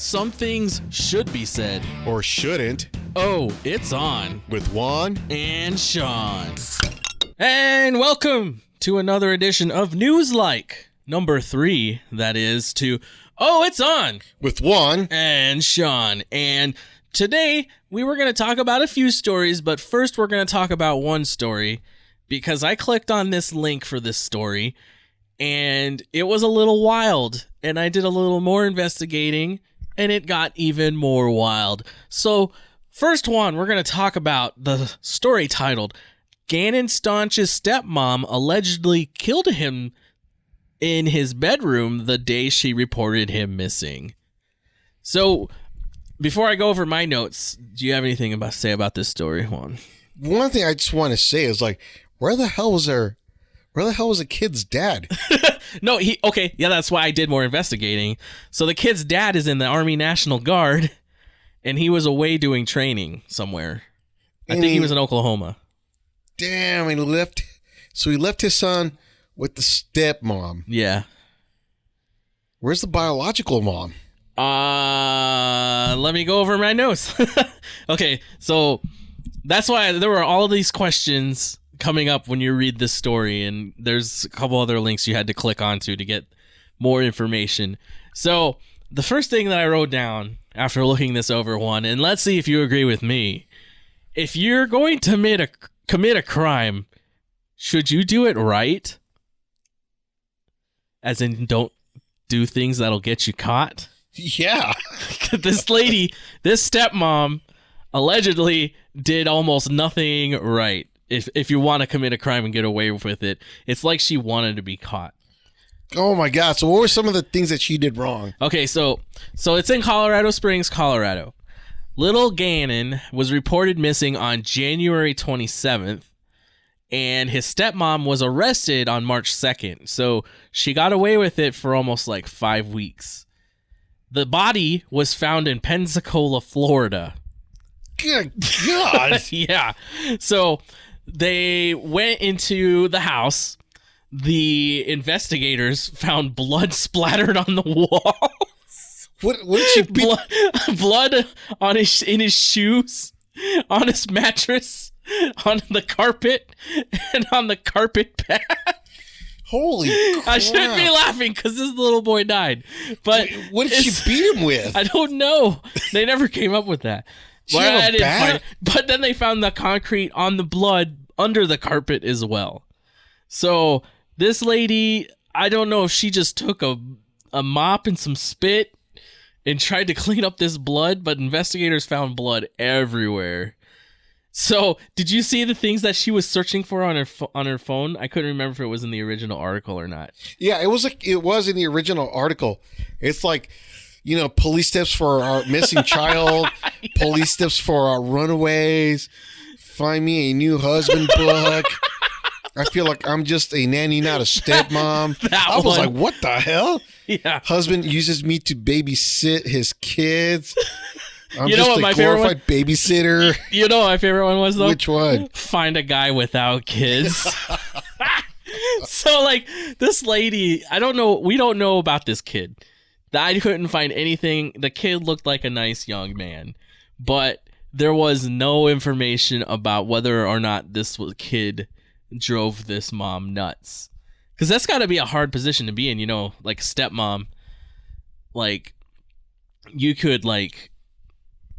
Some things should be said. Or shouldn't. Oh, it's on. With Juan and Sean. And welcome to another edition of Newslike, number 3, that is to Oh, it's on. With Juan and Sean. And today we were going to talk about a few stories, but first we're going to talk about one story because I clicked on this link for this story and it was a little wild and I did a little more investigating and it got even more wild. So first one, we're going to talk about the story titled Gannon Stauch's stepmom allegedly killed him in his bedroom the day she reported him missing. So before I go over my notes, do you have anything to say about this story, Juan? One thing I just want to say is where the hell was the kid's dad? No, that's why I did more investigating. So the kid's dad is in the Army National Guard, and he was away doing training somewhere. I think he was in Oklahoma. Damn, he left his son with the stepmom. Yeah. Where's the biological mom? Let me go over my notes. Okay, so that's why there were all of these questions coming up when you read this story, and there's a couple other links you had to click onto to get more information. So the first thing that I wrote down after looking this over, Juan, and let's see if you agree with me. If you're going to commit a crime, should you do it right? As in, don't do things that'll get you caught? Yeah. This stepmom, allegedly did almost nothing right. If you want to commit a crime and get away with it, it's like she wanted to be caught. Oh my God. So what were some of the things that she did wrong? Okay, so it's in Colorado Springs, Colorado. Little Gannon was reported missing on January 27th, and his stepmom was arrested on March 2nd. So she got away with it for almost 5 weeks. The body was found in Pensacola, Florida. Good God. Yeah. So they went into the house. The investigators found blood splattered on the walls. What did she beat? Blood in his shoes, on his mattress, on the carpet, and on the carpet pad. Holy crap. I shouldn't be laughing because this little boy died. But what did she beat him with? I don't know. They never came up with that. But then they found the concrete on the blood under the carpet as well. So this lady, I don't know if she just took a mop and some spit and tried to clean up this blood, but investigators found blood everywhere. So did you see the things that she was searching for on her phone? I couldn't remember if it was in the original article or not. Yeah, it was in the original article. It's police tips for our missing child, yeah. Police tips for our runaways, find me a new husband book. I feel like I'm just a nanny, not a stepmom. I was like, what the hell? Yeah. Husband uses me to babysit his kids. I'm you know just what a my glorified favorite babysitter. You know what my favorite one was, though? Which one? Find a guy without kids. So, this lady, we don't know about this kid. I couldn't find anything. The kid looked like a nice young man, but there was no information about whether or not this kid drove this mom nuts. Because that's got to be a hard position to be in, like stepmom. You could,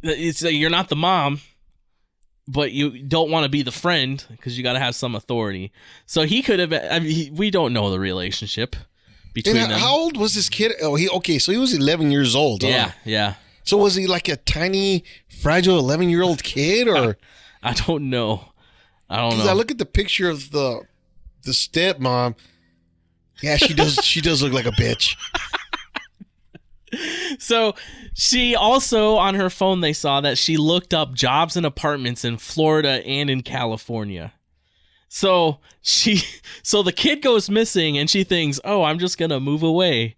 it's you're not the mom, but you don't want to be the friend because you got to have some authority. So he could have, we don't know the relationship between them. How old was this kid? Oh, so he was 11 years old. Yeah, huh? Yeah. So was he like a tiny, fragile 11-year-old kid, or? I don't know. Because I look at the picture of the stepmom. Yeah, she does. She does look like a bitch. So she also, on her phone, they saw that she looked up jobs and apartments in Florida and in California. So the kid goes missing and she thinks, oh, I'm just going to move away.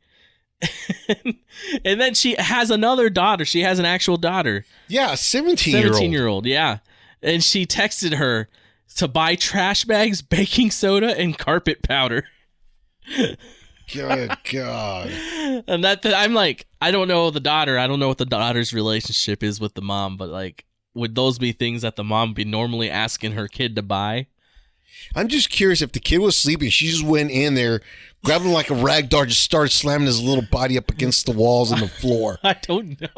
And then she has another daughter. She has an actual daughter. Yeah, 17-year-old. 17-year-old, yeah. And she texted her to buy trash bags, baking soda, and carpet powder. Good God. And I'm like, I don't know the daughter. I don't know what the daughter's relationship is with the mom, but like, would those be things that the mom be normally asking her kid to buy? I'm just curious if the kid was sleeping, she just went in there, grabbed him like a rag doll, just started slamming his little body up against the walls and the floor. I don't know.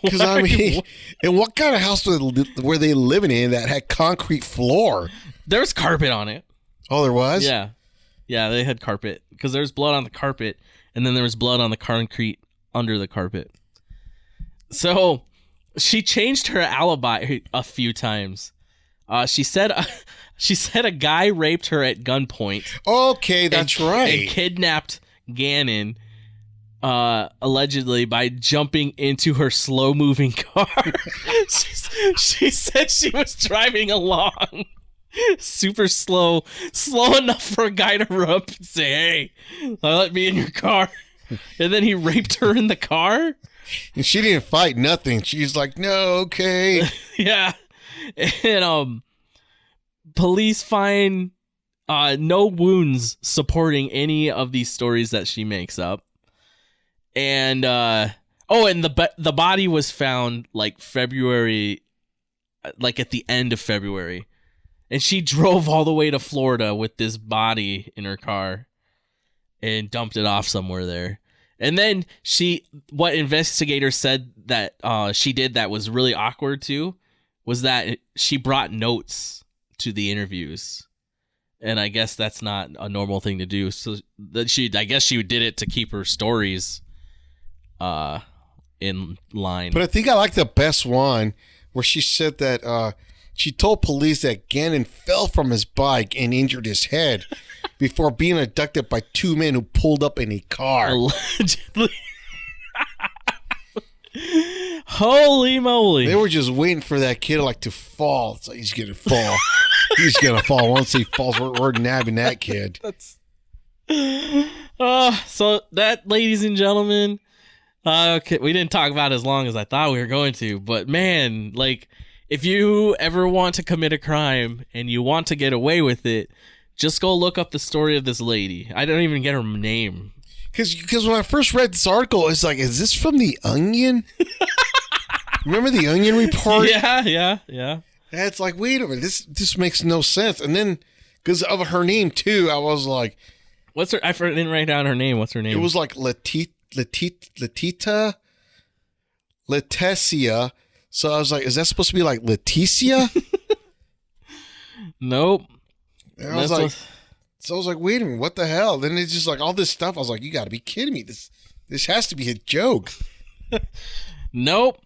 Because I mean, and what kind of house were they living in that had concrete floor? There's carpet on it. Oh, there was? Yeah. Yeah, they had carpet because there's blood on the carpet and then there was blood on the concrete under the carpet. So she changed her alibi a few times. She said a guy raped her at gunpoint. Okay, that's right. And kidnapped Gannon, allegedly by jumping into her slow-moving car. She said she was driving along super slow enough for a guy to run up and say, "Hey, let me in your car." And then he raped her in the car. And she didn't fight nothing. She's like, "No, okay." Yeah. And police find no wounds supporting any of these stories that she makes up. And and the body was found like February, like at the end of February. And she drove all the way to Florida with this body in her car and dumped it off somewhere there. And then what investigators said that she did that was really awkward too, was that she brought notes to the interviews. And I guess that's not a normal thing to do. So that I guess she did it to keep her stories in line. But I think I like the best one where she said that she told police that Gannon fell from his bike and injured his head before being abducted by two men who pulled up in a car. Allegedly. Holy moly. They were just waiting for that kid to fall. So he's going to fall. He's going to fall. Once he falls, we're nabbing that kid. So that, ladies and gentlemen, okay, we didn't talk about it as long as I thought we were going to, but man, like, if you ever want to commit a crime and you want to get away with it, just go look up the story of this lady. I don't even get her name. Because when I first read this article, it's like, is this from The Onion? Remember The Onion report? Yeah. And it's like, wait a minute, this makes no sense. And then, because of her name too, I was like, what's her? I didn't write down her name. What's her name? It was like Letitia. So I was like, is that supposed to be like Leticia? Nope. And I was like, wait a minute, what the hell? Then it's just like all this stuff. I was like, you got to be kidding me. This has to be a joke. Nope.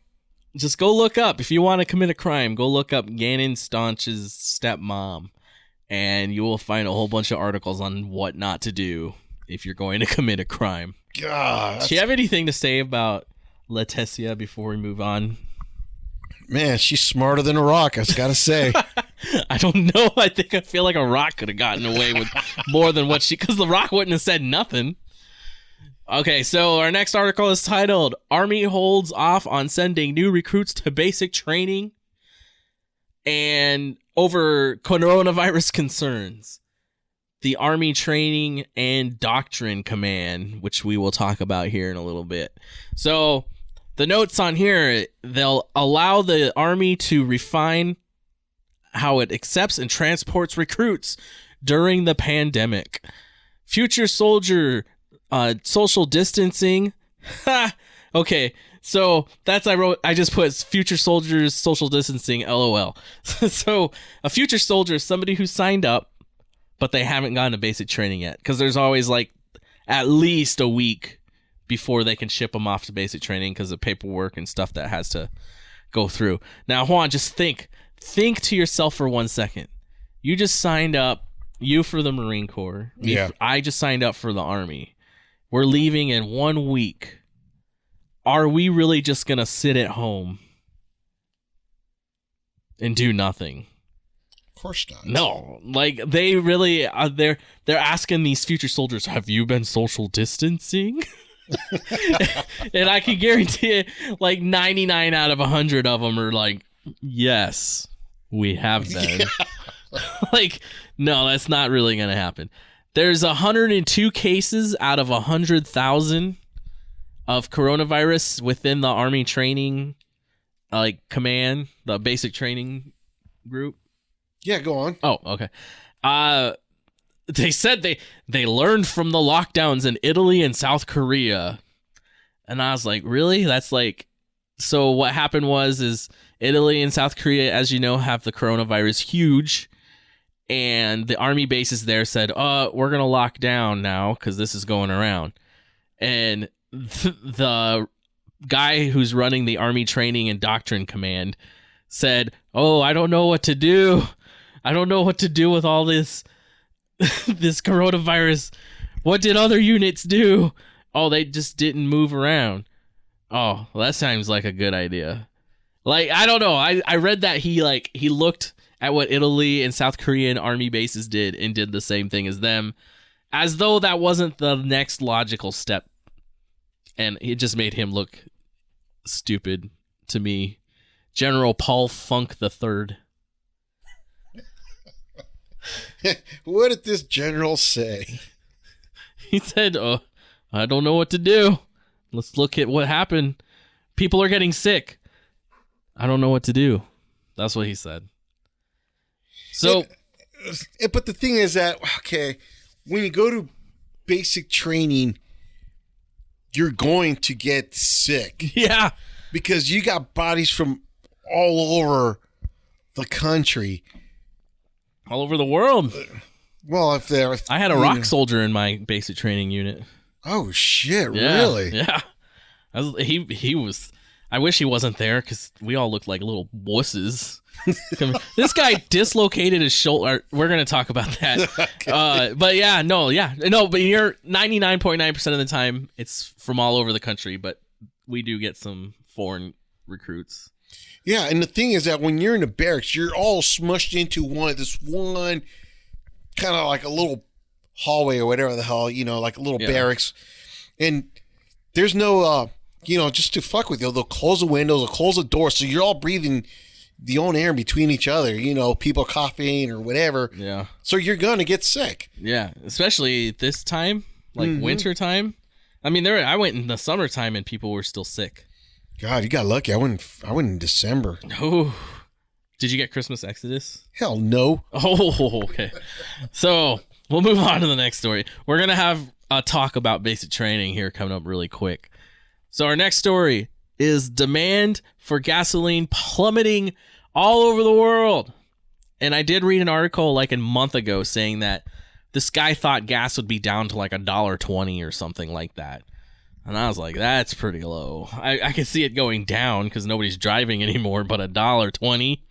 Just go look up. If you want to commit a crime, go look up Gannon Stauch's stepmom, and you will find a whole bunch of articles on what not to do if you're going to commit a crime. God. Do you have anything to say about Leticia before we move on? Man, she's smarter than a rock, I gotta say. I don't know. I feel like a rock could have gotten away with more than what because the rock wouldn't have said nothing. Okay, so our next article is titled, Army Holds Off on Sending New Recruits to Basic Training and Over Coronavirus Concerns. The Army Training and Doctrine Command, which we will talk about here in a little bit. So the notes on here, they'll allow the Army to refine how it accepts and transports recruits during the pandemic. Future soldier social distancing. Okay, so I just put future soldiers social distancing, LOL. So a future soldier is somebody who signed up, but they haven't gotten to basic training yet, because there's always like at least a week before they can ship them off to basic training because of paperwork and stuff that has to go through. Now, Juan, just think to yourself for 1 second. You just signed up, you for the Marine Corps. Yeah. I just signed up for the Army. We're leaving in 1 week. Are we really just going to sit at home and do nothing? Of course not. No, like they really they're asking these future soldiers, have you been social distancing? And I can guarantee it, like 99 out of 100 of them are like, yes, we have been. Yeah. Like, no, that's not really going to happen. There's 102 cases out of 100,000 of coronavirus within the Army training command, the basic training group. Yeah, go on. Oh, okay. They said they learned from the lockdowns in Italy and South Korea. And I was like, really? That's like, so what happened is Italy and South Korea, as you know, have the coronavirus huge. And the army bases there said, we're going to lock down now because this is going around. And the guy who's running the Army Training and Doctrine Command said, I don't know what to do. I don't know what to do with all this this coronavirus. What did other units do? They just didn't move around. Well, that sounds like a good idea. Like, I don't know. I read that he looked at what Italy and South Korean army bases did and did the same thing as them, as though that wasn't the next logical step. And it just made him look stupid to me. General Paul Funk III. What did this general say? He said, I don't know what to do. Let's look at what happened. People are getting sick. I don't know what to do. That's what he said. So, but the thing is that, okay, when you go to basic training, you're going to get sick. Yeah. Because you got bodies from all over the country. All over the world. Well, I had a rock soldier in my basic training unit. Oh, shit. Yeah, really? Yeah. He was... I wish he wasn't there because we all looked like little wusses. This guy dislocated his shoulder. We're going to talk about that. Okay. But you're 99.9% of the time it's from all over the country, but we do get some foreign recruits. Yeah, and the thing is that when you're in the barracks, you're all smushed into this one kind of like a little hallway or whatever the hell, like a little barracks. And there's no... just to fuck with you, they'll close the windows, they'll close the door, so you're all breathing the own air between each other, people coughing or whatever. Yeah. So you're going to get sick. Yeah, especially this time, winter time. I mean, I went in the summertime and people were still sick. God, you got lucky. I went in December. Oh. Did you get Christmas Exodus? Hell no. Oh, okay. So, we'll move on to the next story. We're going to have a talk about basic training here coming up really quick. So our next story is demand for gasoline plummeting all over the world. And I did read an article like a month ago saying that this guy thought gas would be down to like $1.20 or something like that. And I was like, that's pretty low. I can see it going down because nobody's driving anymore, but $1.20.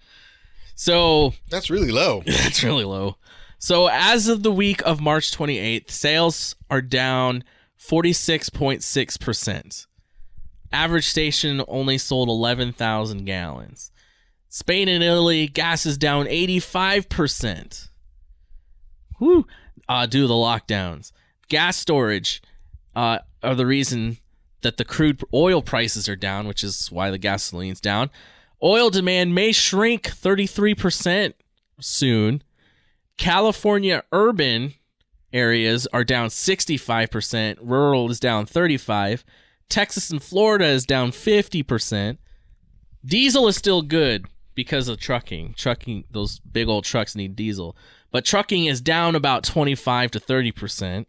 So that's really low. That's really low. So as of the week of March 28th, sales are down 46.6%. Average station only sold 11,000 gallons. Spain and Italy, gas is down 85%. Due to the lockdowns. Gas storage are the reason that the crude oil prices are down, which is why the gasoline's down. Oil demand may shrink 33% soon. California urban areas are down 65%. Rural is down 35%. Texas and Florida is down 50%. Diesel is still good because of trucking. Those big old trucks need diesel. But trucking is down about 25 to 30%.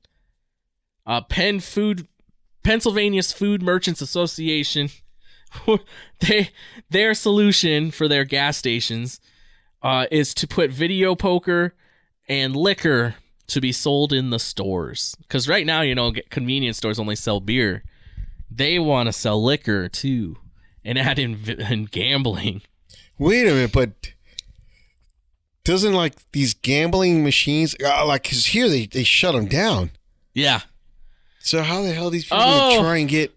Pennsylvania's Food Merchants Association, their solution for their gas stations is to put video poker and liquor to be sold in the stores. Because right now, convenience stores only sell beer. They want to sell liquor too, and add in gambling. Wait a minute, but doesn't these gambling machines because here they shut them down? Yeah. So how the hell are these people gonna try and get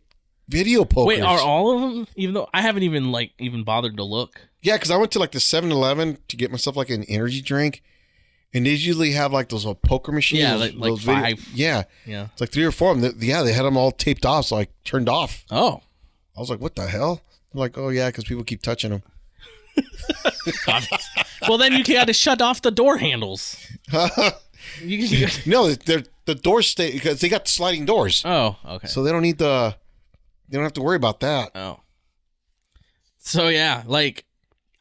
video pokers? Wait, are all of them? Even though I haven't even bothered to look. Yeah, because I went to the 7-Eleven to get myself an energy drink. And they usually have those poker machines. Yeah, those 5. Yeah. Yeah. It's 3 or 4 of them. They had them all taped off, so I turned off. Oh. I was like, what the hell? I'm like, oh, yeah, because people keep touching them. Well, then you got to shut off the door handles. No, the doors stay because they got sliding doors. Oh, okay. So they don't need they don't have to worry about that. Oh. So yeah, like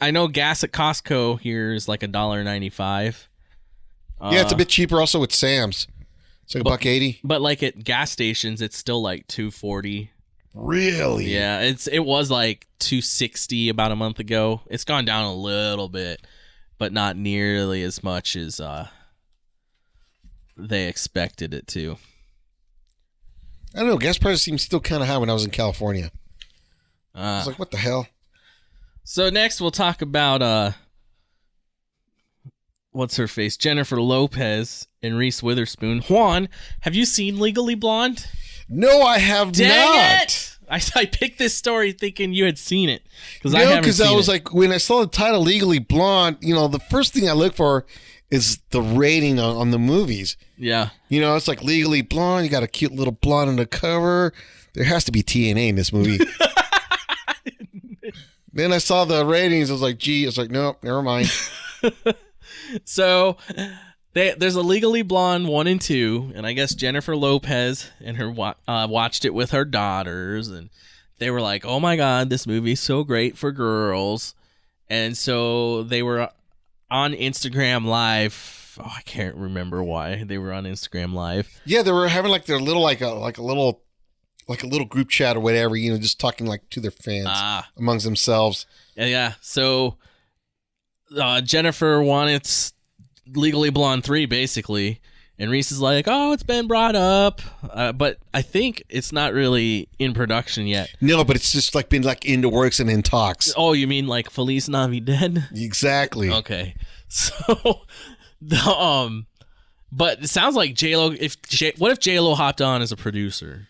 I know gas at Costco here is like $1.95. Yeah, it's a bit cheaper also with Sam's. It's like $1.80. But like at gas stations, it's still like $2.40. Really? Yeah, it was like $2.60 about a month ago. It's gone down a little bit, but not nearly as much as they expected it to. I don't know. Gas prices seemed still kind of high when I was in California. I was like, what the hell? So next we'll talk about what's her face? Jennifer Lopez and Reese Witherspoon. Juan, have you seen Legally Blonde? No, I have Dang not. It! I picked this story thinking you had seen it. No, because I was like, when I saw the title Legally Blonde, the first thing I look for is the rating on the movies. Yeah. It's like Legally Blonde. You got a cute little blonde on the cover. There has to be TNA in this movie. Then I saw the ratings. I was like, gee. I was like, nope, never mind. So there's a Legally Blonde 1 and 2, and I guess Jennifer Lopez and her watched it with her daughters, and they were like, oh my God, this movie's so great for girls. And so they were on Instagram Live. Oh, I can't remember why they were on Instagram Live. Yeah, they were having like their little like a little group chat or whatever, just talking like to their fans amongst themselves. Yeah. So Jennifer wanted Legally Blonde 3 basically, and Reese is like, oh, it's been brought up, but I think it's not really in production yet. No, but it's just like been like in the works and in talks. Oh, you mean like Feliz Navidad? Exactly. Okay. So but it sounds like J-Lo, what if J-Lo hopped on as a producer?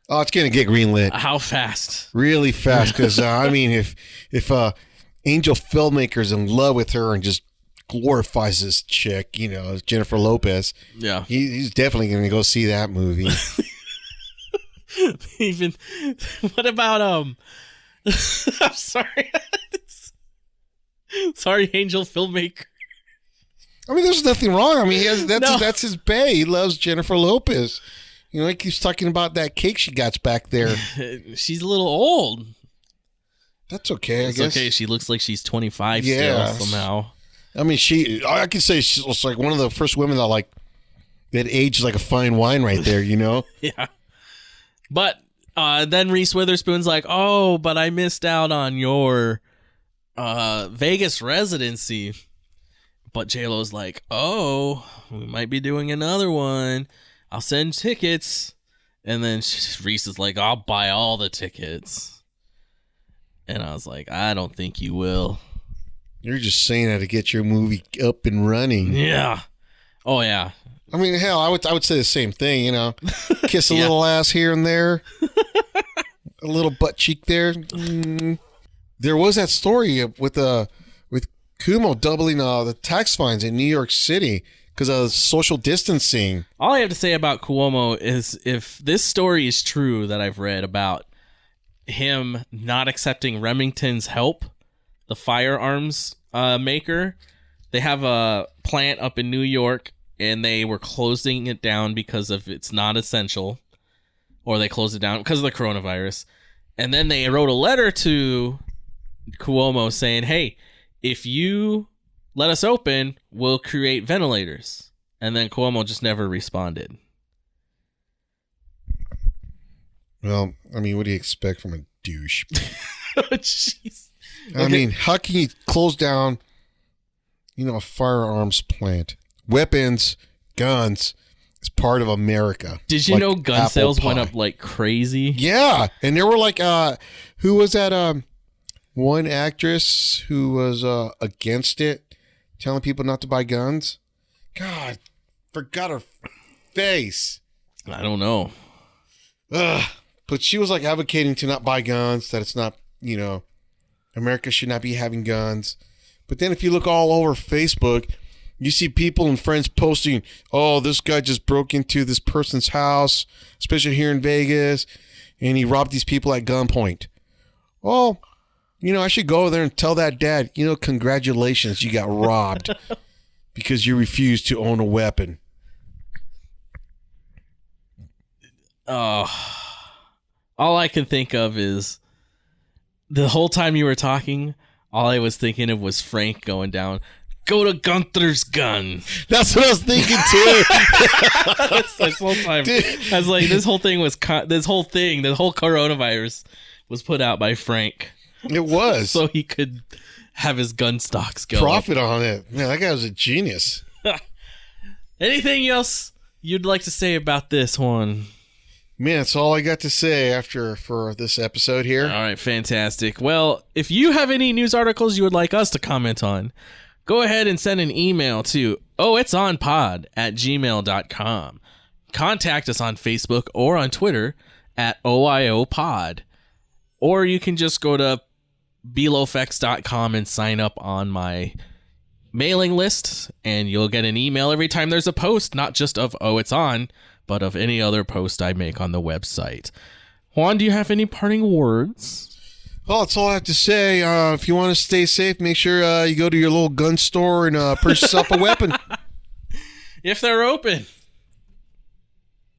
Oh, it's gonna get greenlit. How fast? Really fast, because I mean, if Angel Filmmaker's in love with her and just glorifies this chick, Jennifer Lopez. Yeah, he's definitely gonna go see that movie. Even what about I'm sorry, sorry, Angel Filmmaker. I mean, there's nothing wrong. I mean, that's his bae. He loves Jennifer Lopez. He keeps talking about that cake she got back there. She's a little old. That's okay, I guess. Okay, she looks like she's 25 still somehow. I mean, I could say she's like one of the first women that aged like a fine wine right there, Yeah. But then Reese Witherspoon's like, oh, but I missed out on your Vegas residency. But J-Lo's like, oh, we might be doing another one. I'll send tickets. And then Reese is like, I'll buy all the tickets. And I was like, I don't think you will. You're just saying that to get your movie up and running. Yeah. Oh, yeah. I mean, hell, I would say the same thing, Kiss a little ass here and there. A little butt cheek there. There was that story with Cuomo doubling the tax fines in New York City because of social distancing. All I have to say about Cuomo is if this story is true that I've read about him not accepting Remington's help, the firearms maker, they have a plant up in New York and they were closing it down because of it's not essential, or they closed it down because of the coronavirus. And then they wrote a letter to Cuomo saying, hey, if you let us open, we'll create ventilators. And then Cuomo just never responded. Well, I mean, what do you expect from a douche? Jeez. I mean, how can you close down, a firearms plant? Weapons, guns, is part of America. Did you know gun sales went up like crazy? Yeah. And there were like, who was that one actress who was against it, telling people not to buy guns? God, forgot her face. I don't know. But she was like advocating to not buy guns, that it's not, America should not be having guns. But then if you look all over Facebook, you see people and friends posting, oh, this guy just broke into this person's house, especially here in Vegas, and he robbed these people at gunpoint. Well, I should go there and tell that dad, congratulations, you got robbed. because you refuse to own a weapon. Oh, all I can think of is the whole time you were talking, all I was thinking of was Frank going down. Go to Gunther's gun. That's what I was thinking too. This whole time, I was like, the whole coronavirus was put out by Frank. It was so he could have his gun stocks go. Profit on it. Man, that guy was a genius. Anything else you'd like to say about this one? Man, that's all I got to say for this episode here. All right, fantastic. Well, if you have any news articles you would like us to comment on, go ahead and send an email to ohitsonpod@gmail.com. Contact us on Facebook or on Twitter at OIOpod. Or you can just go to belofx.com and sign up on my mailing list, and you'll get an email every time there's a post, not just of Oh It's On, but of any other post I make on the website. Juan, do you have any parting words? Well, that's all I have to say. If you want to stay safe, make sure you go to your little gun store and purchase up a weapon. If they're open.